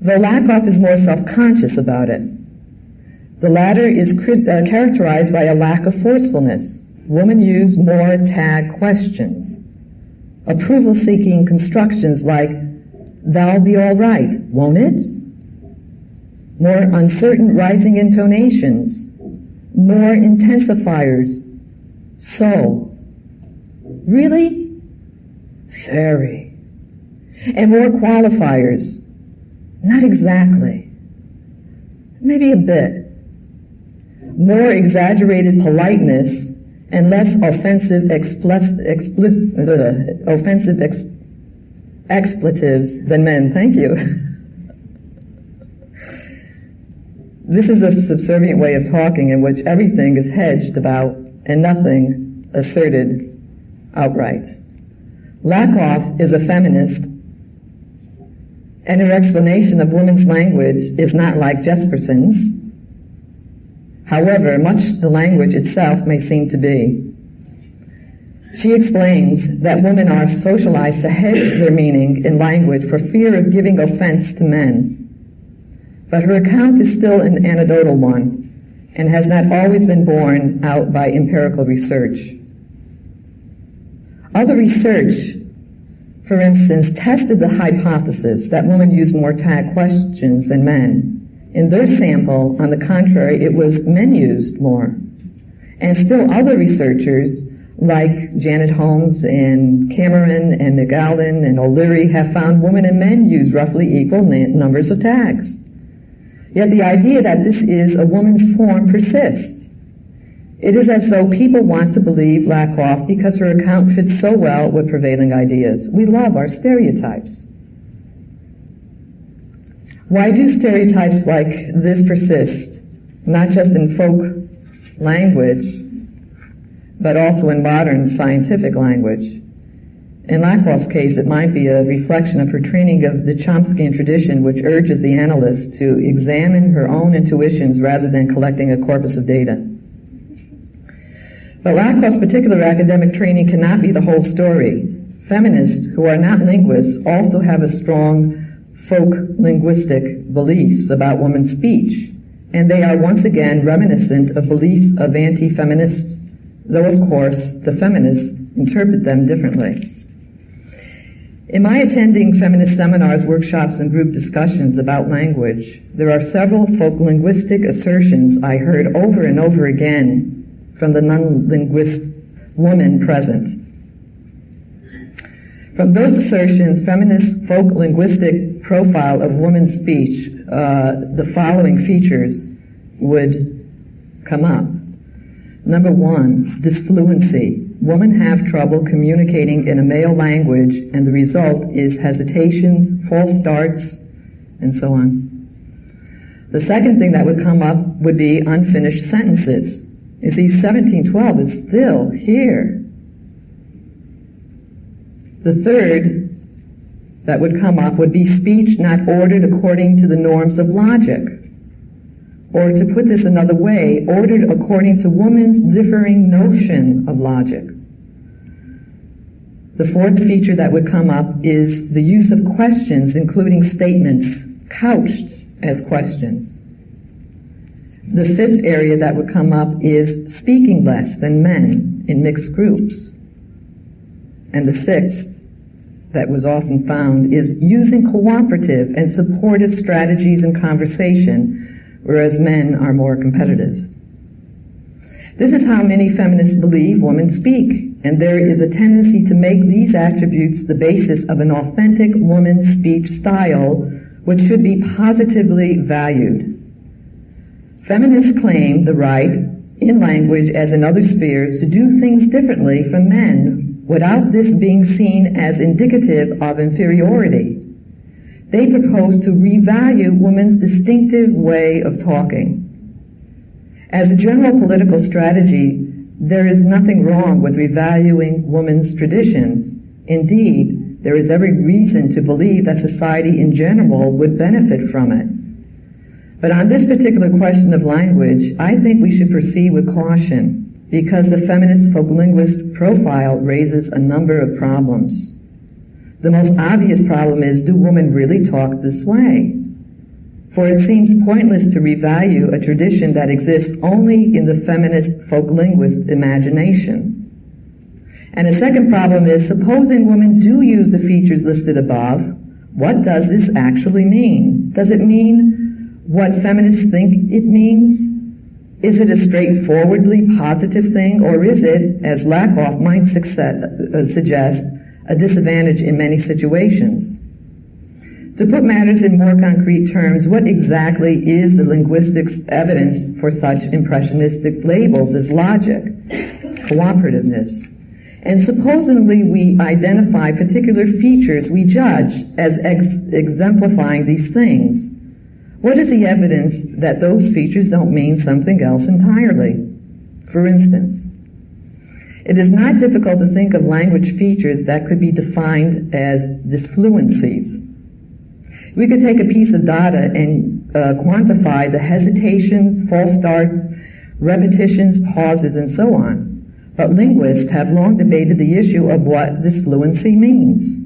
though Lakoff is more self-conscious about it. The latter is characterized by a lack of forcefulness. Women use more tag questions, approval-seeking constructions like, "That'll be all right, won't it?" More uncertain rising intonations, more intensifiers. "So, really? Very." And more qualifiers. "Not exactly. Maybe a bit." More exaggerated politeness and less offensive expletives than men. Thank you. This is a subservient way of talking in which everything is hedged about and nothing asserted outright. Lakoff is a feminist, and her explanation of women's language is not like Jesperson's. However much the language itself may seem to be. She explains that women are socialized to hedge their meaning in language for fear of giving offense to men. But her account is still an anecdotal one and has not always been borne out by empirical research. Other research, for instance, tested the hypothesis that women use more tag questions than men. In their sample, on the contrary, it was men used more. And still other researchers, like Janet Holmes and Cameron and McAllen and O'Leary, have found women and men use roughly equal numbers of tags. Yet the idea that this is a woman's form persists. It is as though people want to believe Lakoff because her account fits so well with prevailing ideas. We love our stereotypes. Why do stereotypes like this persist, not just in folk language, but also in modern scientific language? In Lakoff's case, it might be a reflection of her training of the Chomskyan tradition, which urges the analyst to examine her own intuitions rather than collecting a corpus of data. But Lakoff's particular academic training cannot be the whole story. Feminists who are not linguists also have a strong folk linguistic beliefs about women's speech, and they are once again reminiscent of beliefs of anti-feminists, though of course the feminists interpret them differently. In my attending feminist seminars, workshops, and group discussions about language, there are several folk linguistic assertions I heard over and over again from the non-linguist woman present. From those assertions, feminist folk linguistic profile of women's speech, the following features would come up. Number one, disfluency. Women have trouble communicating in a male language, and the result is hesitations, false starts, and so on. The second thing that would come up would be unfinished sentences. You see, 1712 is still here. The third that would come up would be speech not ordered according to the norms of logic. Or to put this another way, ordered according to woman's differing notion of logic. The fourth feature that would come up is the use of questions, including statements couched as questions. The fifth area that would come up is speaking less than men in mixed groups. And the sixth that was often found is using cooperative and supportive strategies in conversation, whereas men are more competitive. This is how many feminists believe women speak, and there is a tendency to make these attributes the basis of an authentic woman's speech style, which should be positively valued. Feminists claim the right, in language as in other spheres, to do things differently from men without this being seen as indicative of inferiority. They propose to revalue women's distinctive way of talking. As a general political strategy, there is nothing wrong with revaluing women's traditions. Indeed, there is every reason to believe that society in general would benefit from it. But on this particular question of language, I think we should proceed with caution, because the feminist folk linguist profile raises a number of problems. The most obvious problem is, do women really talk this way? For it seems pointless to revalue a tradition that exists only in the feminist folk linguist imagination. And a second problem is, supposing women do use the features listed above, what does this actually mean? Does it mean what feminists think it means? Is it a straightforwardly positive thing, or is it, as Lakoff might suggest, a disadvantage in many situations? To put matters in more concrete terms, what exactly is the linguistics evidence for such impressionistic labels as logic, cooperativeness? And supposedly we identify particular features we judge as exemplifying these things. What is the evidence that those features don't mean something else entirely? For instance, it is not difficult to think of language features that could be defined as disfluencies. We could take a piece of data and quantify the hesitations, false starts, repetitions, pauses, and so on. But linguists have long debated the issue of what disfluency means.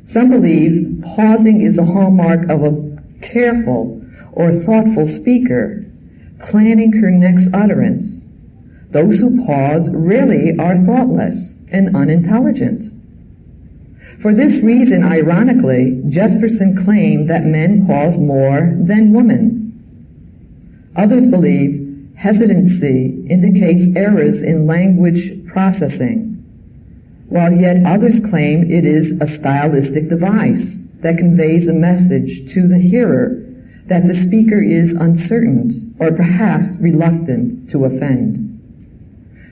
Some believe pausing is a hallmark of a careful or thoughtful speaker, planning her next utterance. Those who pause rarely are thoughtless and unintelligent. For this reason, ironically, Jesperson claimed that men pause more than women. Others believe hesitancy indicates errors in language processing, while yet others claim it is a stylistic device that conveys a message to the hearer that the speaker is uncertain or perhaps reluctant to offend.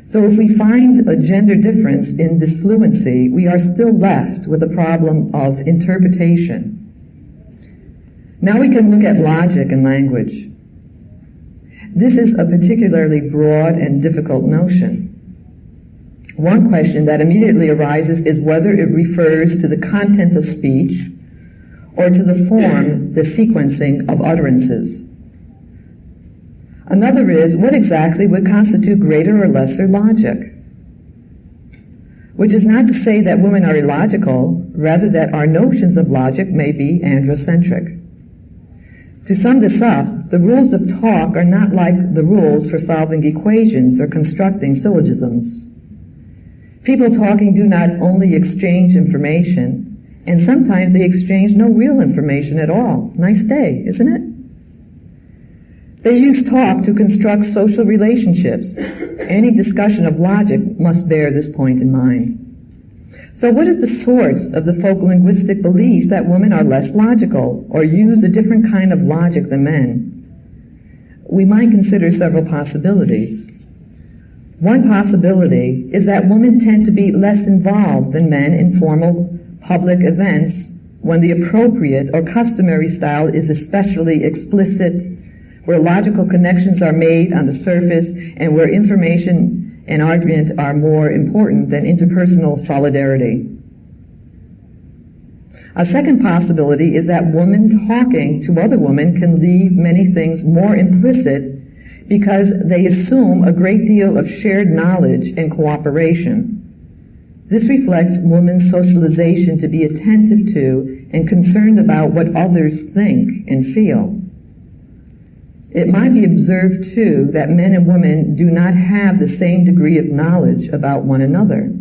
So if we find a gender difference in disfluency, we are still left with a problem of interpretation. Now we can look at logic and language. This is a particularly broad and difficult notion. One question that immediately arises is whether it refers to the content of speech or to the form, the sequencing of utterances. Another is, what exactly would constitute greater or lesser logic? Which is not to say that women are illogical, rather that our notions of logic may be androcentric. To sum this up, the rules of talk are not like the rules for solving equations or constructing syllogisms. People talking do not only exchange information, and sometimes they exchange no real information at all. Nice day, isn't it? They use talk to construct social relationships. Any discussion of logic must bear this point in mind. So what is the source of the folk linguistic belief that women are less logical or use a different kind of logic than men? We might consider several possibilities. One possibility is that women tend to be less involved than men in formal public events when the appropriate or customary style is especially explicit, where logical connections are made on the surface, and where information and argument are more important than interpersonal solidarity. A second possibility is that women talking to other women can leave many things more implicit because they assume a great deal of shared knowledge and cooperation. This reflects women's socialization to be attentive to and concerned about what others think and feel. It might be observed, too, that men and women do not have the same degree of knowledge about one another.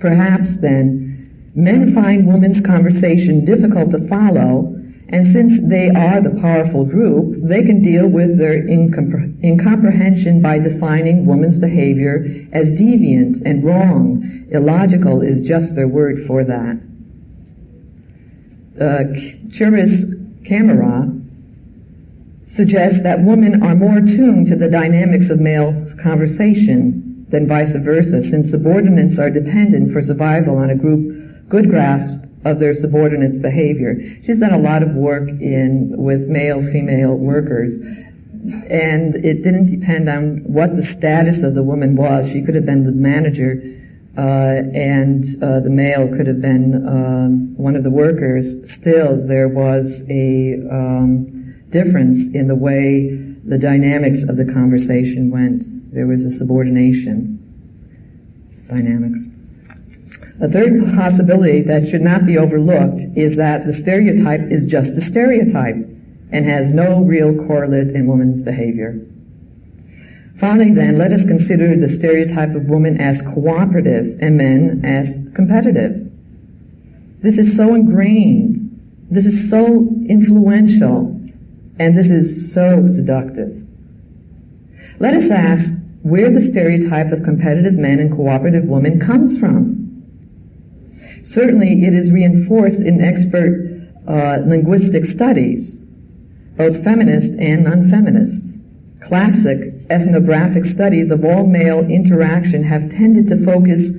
Perhaps, then, men find women's conversation difficult to follow, and since they are the powerful group, they can deal with their incomprehension by defining women's behavior as deviant and wrong. Illogical is just their word for that. Curious Camera suggests that women are more attuned to the dynamics of male conversation than vice versa, since subordinates are dependent for survival on a good grasp of their subordinates' behavior. She's done a lot of work with male-female workers, and it didn't depend on what the status of the woman was. She could have been the manager, and the male could have been one of the workers. Still, there was a difference in the way the dynamics of the conversation went. There was a subordination dynamics. A third possibility that should not be overlooked is that the stereotype is just a stereotype and has no real correlate in women's behavior. Finally, then, let us consider the stereotype of women as cooperative and men as competitive. This is so ingrained, this is so influential, and this is so seductive. Let us ask where the stereotype of competitive men and cooperative women comes from. Certainly, it is reinforced in expert linguistic studies, both feminist and non-feminist. Classic ethnographic studies of all male interaction have tended to focus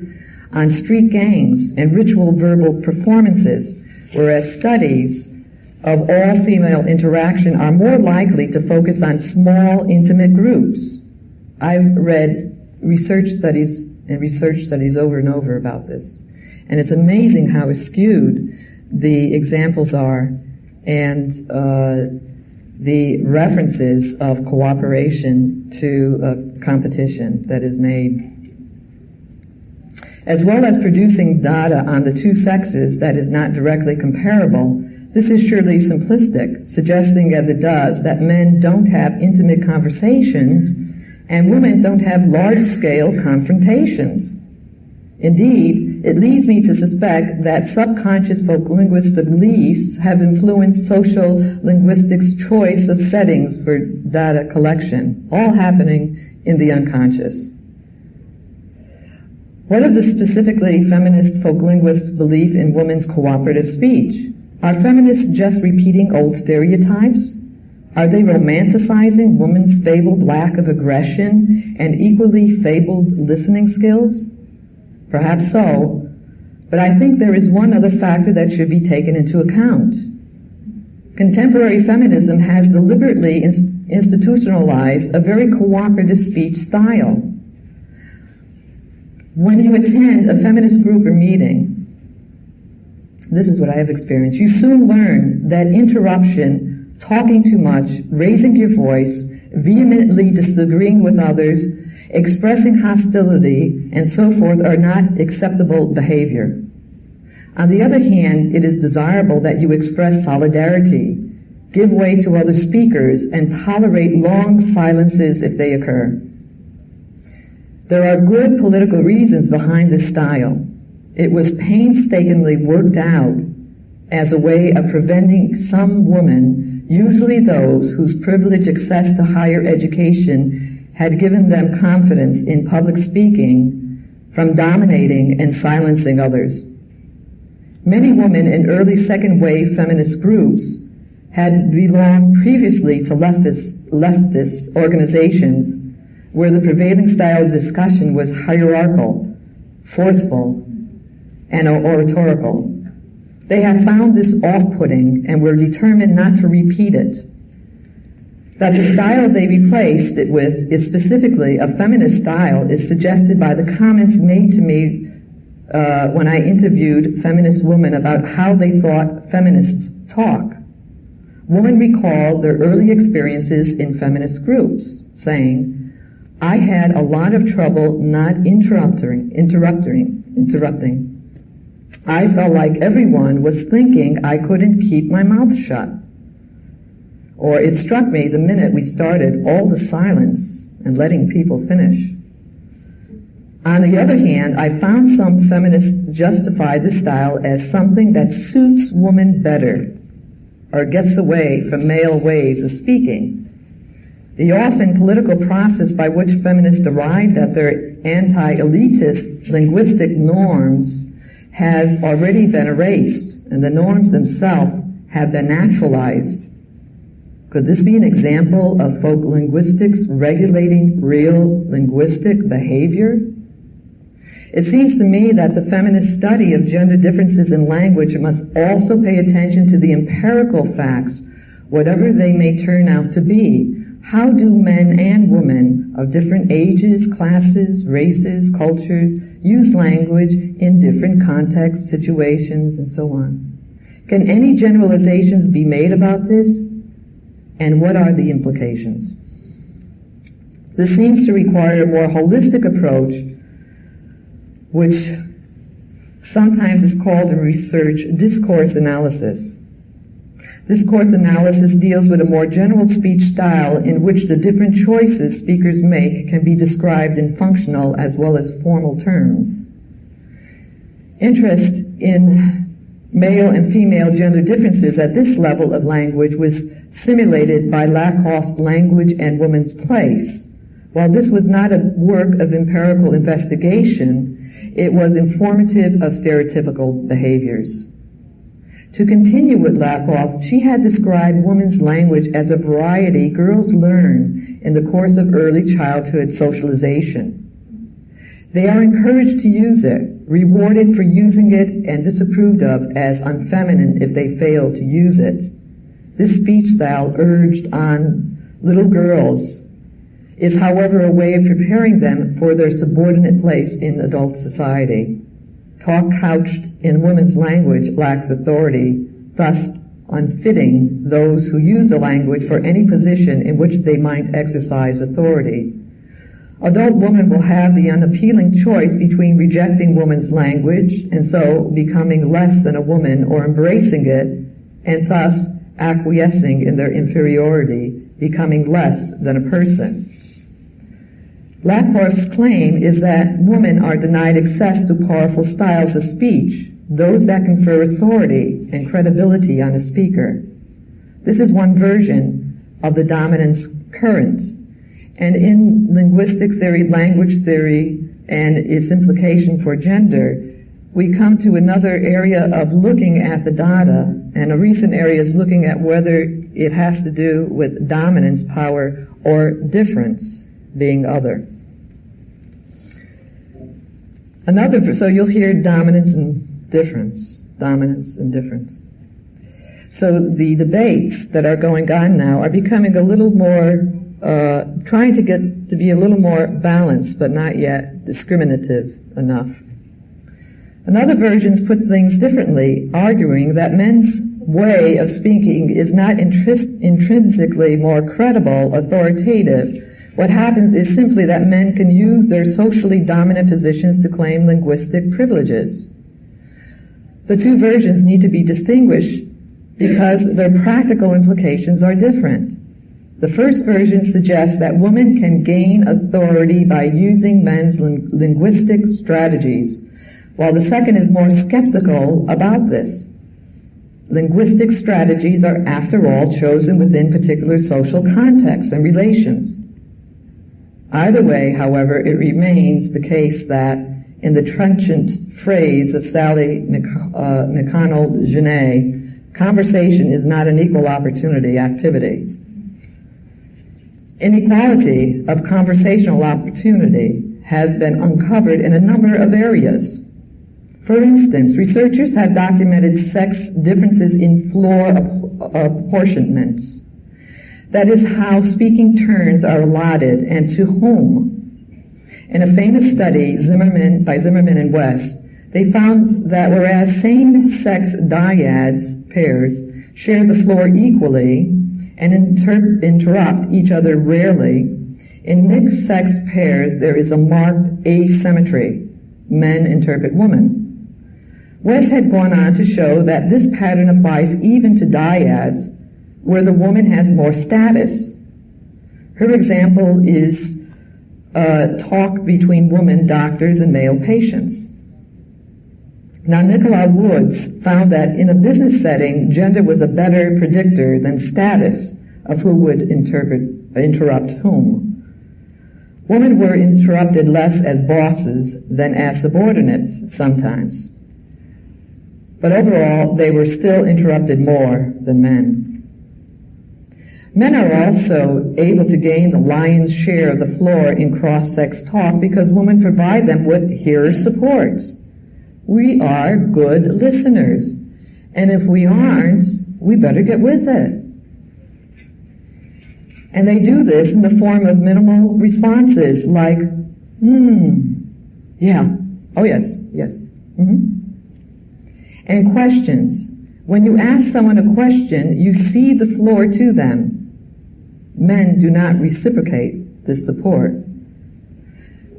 on street gangs and ritual verbal performances, whereas studies of all female interaction are more likely to focus on small, intimate groups. I've read research studies over and over about this. And it's amazing how skewed the examples are and the references of cooperation to competition that is made. As well as producing data on the two sexes that is not directly comparable, this is surely simplistic, suggesting as it does that men don't have intimate conversations and women don't have large-scale confrontations. Indeed, it leads me to suspect that subconscious folk linguist beliefs have influenced social linguistics' choice of settings for data collection, all happening in the unconscious. What of the specifically feminist folk linguists' belief in women's cooperative speech? Are feminists just repeating old stereotypes? Are they romanticizing women's fabled lack of aggression and equally fabled listening skills? Perhaps so, but I think there is one other factor that should be taken into account. Contemporary feminism has deliberately institutionalized a very cooperative speech style. When you attend a feminist group or meeting, this is what I have experienced, you soon learn that interruption, talking too much, raising your voice, vehemently disagreeing with others, expressing hostility, and so forth are not acceptable behavior. On the other hand, it is desirable that you express solidarity, give way to other speakers, and tolerate long silences if they occur. There are good political reasons behind this style. It was painstakingly worked out as a way of preventing some women, usually those whose privileged access to higher education had given them confidence in public speaking, from dominating and silencing others. Many women in early second-wave feminist groups had belonged previously to leftist organizations where the prevailing style of discussion was hierarchical, forceful, and oratorical. They have found this off-putting and were determined not to repeat it. That the style they replaced it with is specifically a feminist style is suggested by the comments made to me when I interviewed feminist women about how they thought feminists talk. Women recalled their early experiences in feminist groups, saying, "I had a lot of trouble not interrupting. I felt like everyone was thinking I couldn't keep my mouth shut." Or, "It struck me the minute we started all the silence and letting people finish." On the other hand, I found some feminists justify this style as something that suits women better or gets away from male ways of speaking. The often political process by which feminists arrived at their anti-elitist linguistic norms has already been erased, and the norms themselves have been naturalized. Could this be an example of folk linguistics regulating real linguistic behavior? It seems to me that the feminist study of gender differences in language must also pay attention to the empirical facts, whatever they may turn out to be. How do men and women of different ages, classes, races, cultures use language in different contexts, situations, and so on? Can any generalizations be made about this? And what are the implications? This seems to require a more holistic approach, which sometimes is called in research discourse analysis. Discourse analysis deals with a more general speech style in which the different choices speakers make can be described in functional as well as formal terms. Interest in male and female gender differences at this level of language was simulated by Lakoff's Language and Woman's Place. While this was not a work of empirical investigation, it was informative of stereotypical behaviors. To continue with Lakoff, she had described women's language as a variety girls learn in the course of early childhood socialization. They are encouraged to use it, rewarded for using it, and disapproved of as unfeminine if they fail to use it. This speech style urged on little girls is, however, a way of preparing them for their subordinate place in adult society. Talk couched in women's language lacks authority, thus unfitting those who use the language for any position in which they might exercise authority. Adult women will have the unappealing choice between rejecting woman's language and so becoming less than a woman, or embracing it and thus acquiescing in their inferiority, becoming less than a person. Lakoff's claim is that women are denied access to powerful styles of speech, those that confer authority and credibility on a speaker. This is one version of the dominance current. And in linguistic theory, language theory, and its implication for gender, we come to another area of looking at the data, and a recent area is looking at whether it has to do with dominance, power, or difference, being other. So you'll hear dominance and difference, dominance and difference. So the debates that are going on now are becoming a little more, trying to get to be a little more balanced, but not yet discriminative enough. Another versions put things differently, arguing that men's way of speaking is not intrinsically more credible, authoritative. What happens is simply that men can use their socially dominant positions to claim linguistic privileges. The two versions need to be distinguished because their practical implications are different. The first version suggests that women can gain authority by using men's linguistic strategies, while the second is more skeptical about this. Linguistic strategies are, after all, chosen within particular social contexts and relations. Either way, however, it remains the case that, in the trenchant phrase of Sally McConnell-Genet, conversation is not an equal opportunity activity. Inequality of conversational opportunity has been uncovered in a number of areas. For instance, researchers have documented sex differences in floor apportionment. That is how speaking turns are allotted and to whom. In a famous study by Zimmerman and West, they found that whereas same-sex dyads, pairs, share the floor equally and interrupt each other rarely, in mixed-sex pairs there is a marked asymmetry. Men interpret women. West had gone on to show that this pattern applies even to dyads, where the woman has more status. Her example is talk between women doctors and male patients. Now, Nicola Woods found that in a business setting, gender was a better predictor than status of who would interrupt whom. Women were interrupted less as bosses than as subordinates sometimes. But overall, they were still interrupted more than men. Men are also able to gain the lion's share of the floor in cross-sex talk because women provide them with hearer support. We are good listeners, and if we aren't, we better get with it. And they do this in the form of minimal responses like, yeah, oh yes, yes, And questions. When you ask someone a question, you cede the floor to them. Men do not reciprocate this support.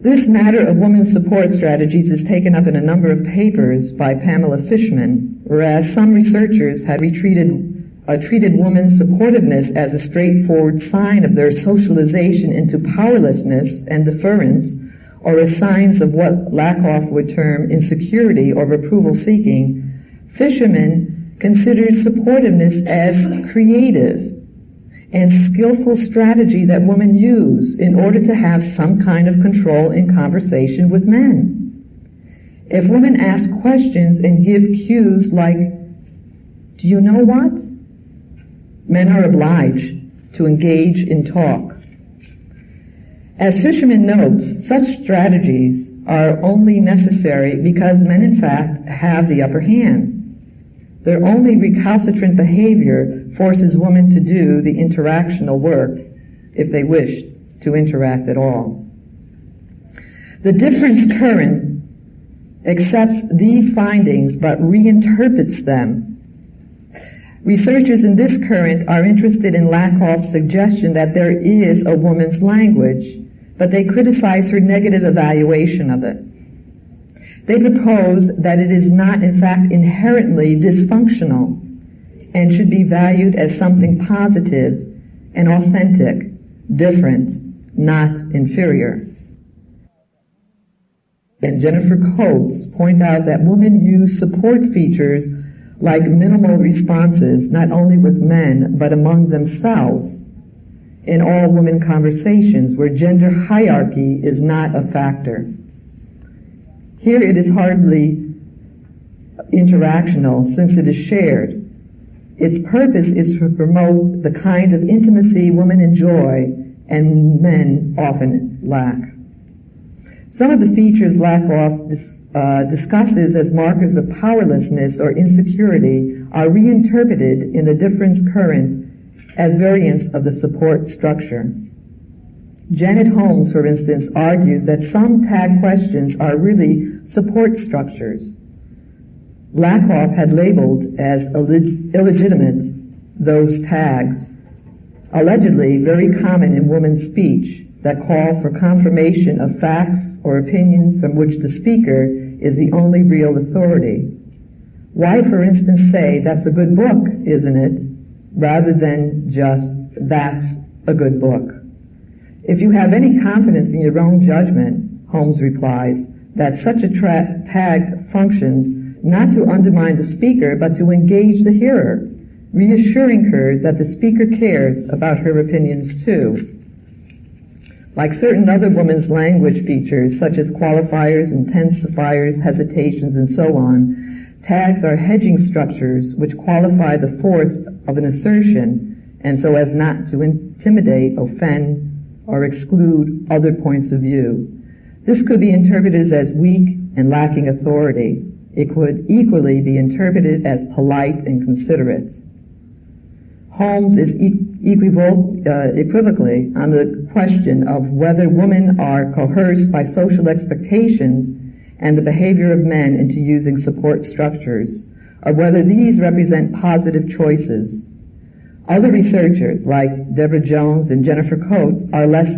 This matter of women's support strategies is taken up in a number of papers by Pamela Fishman, whereas some researchers had treated women's supportiveness as a straightforward sign of their socialization into powerlessness and deference, or as signs of what Lakoff would term insecurity or approval-seeking. Fisherman considers supportiveness as creative and skillful strategy that women use in order to have some kind of control in conversation with men. If women ask questions and give cues like, do you know what? Men are obliged to engage in talk. As Fisherman notes, such strategies are only necessary because men in fact have the upper hand. Their only recalcitrant behavior forces women to do the interactional work if they wish to interact at all. The difference current accepts these findings but reinterprets them. Researchers in this current are interested in Lakoff's suggestion that there is a woman's language, but they criticize her negative evaluation of it. They propose that it is not, in fact, inherently dysfunctional and should be valued as something positive and authentic, different, not inferior. And Jennifer Coates point out that women use support features like minimal responses not only with men but among themselves in all women conversations where gender hierarchy is not a factor. Here it is hardly interactional since it is shared. Its purpose is to promote the kind of intimacy women enjoy and men often lack. Some of the features Lakoff discusses as markers of powerlessness or insecurity are reinterpreted in the difference current as variants of the support structure. Janet Holmes, for instance, argues that some tag questions are really support structures. Lakoff had labeled as illegitimate those tags, allegedly very common in women's speech, that call for confirmation of facts or opinions from which the speaker is the only real authority. Why, for instance, say, that's a good book, isn't it, rather than just, that's a good book? If you have any confidence in your own judgment, Holmes replies, that such a tag functions not to undermine the speaker, but to engage the hearer, reassuring her that the speaker cares about her opinions too. Like certain other women's language features, such as qualifiers, intensifiers, hesitations, and so on, tags are hedging structures which qualify the force of an assertion, and so as not to intimidate, offend, or exclude other points of view. This could be interpreted as weak and lacking authority. It could equally be interpreted as polite and considerate. Holmes is equivocally on the question of whether women are coerced by social expectations and the behavior of men into using support structures, or whether these represent positive choices. Other researchers, like Deborah Jones and Jennifer Coates, are less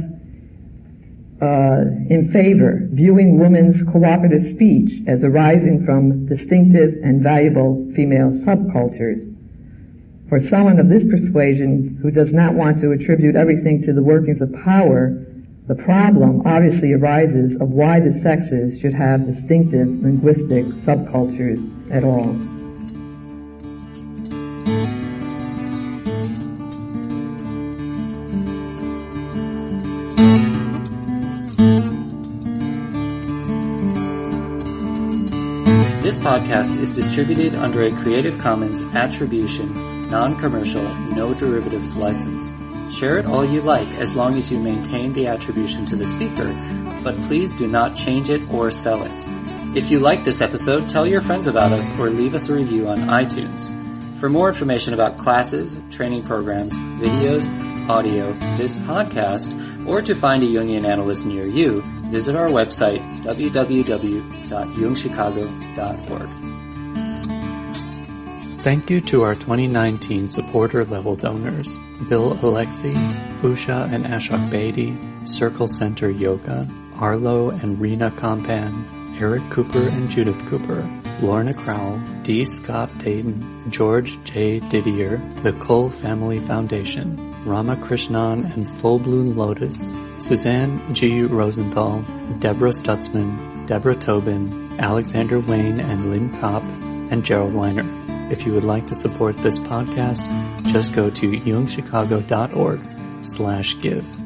in favor, viewing women's cooperative speech as arising from distinctive and valuable female subcultures. For someone of this persuasion who does not want to attribute everything to the workings of power, the problem obviously arises of why the sexes should have distinctive linguistic subcultures at all. This podcast is distributed under a Creative Commons Attribution, Non-Commercial, No Derivatives license. Share it all you like as long as you maintain the attribution to the speaker, but please do not change it or sell it. If you like this episode, tell your friends about us or leave us a review on iTunes. For more information about classes, training programs, videos, audio, this podcast, or to find a Jungian analyst near you, visit our website, www.jungchicago.org. Thank you to our 2019 supporter level donors, Bill Alexi, Usha and Ashok Bedi, Circle Center Yoga, Arlo and Rena Compan, Eric Cooper and Judith Cooper, Lorna Crowell, D. Scott Dayton, George J. Didier, the Kull Family Foundation, Ramakrishnan and Full Bloom Lotus, Suzanne G. Rosenthal, Deborah Stutzman, Deborah Tobin, Alexander Wayne and Lynn Kopp, and Gerald Weiner. If you would like to support this podcast, just go to jungchicago.org/give.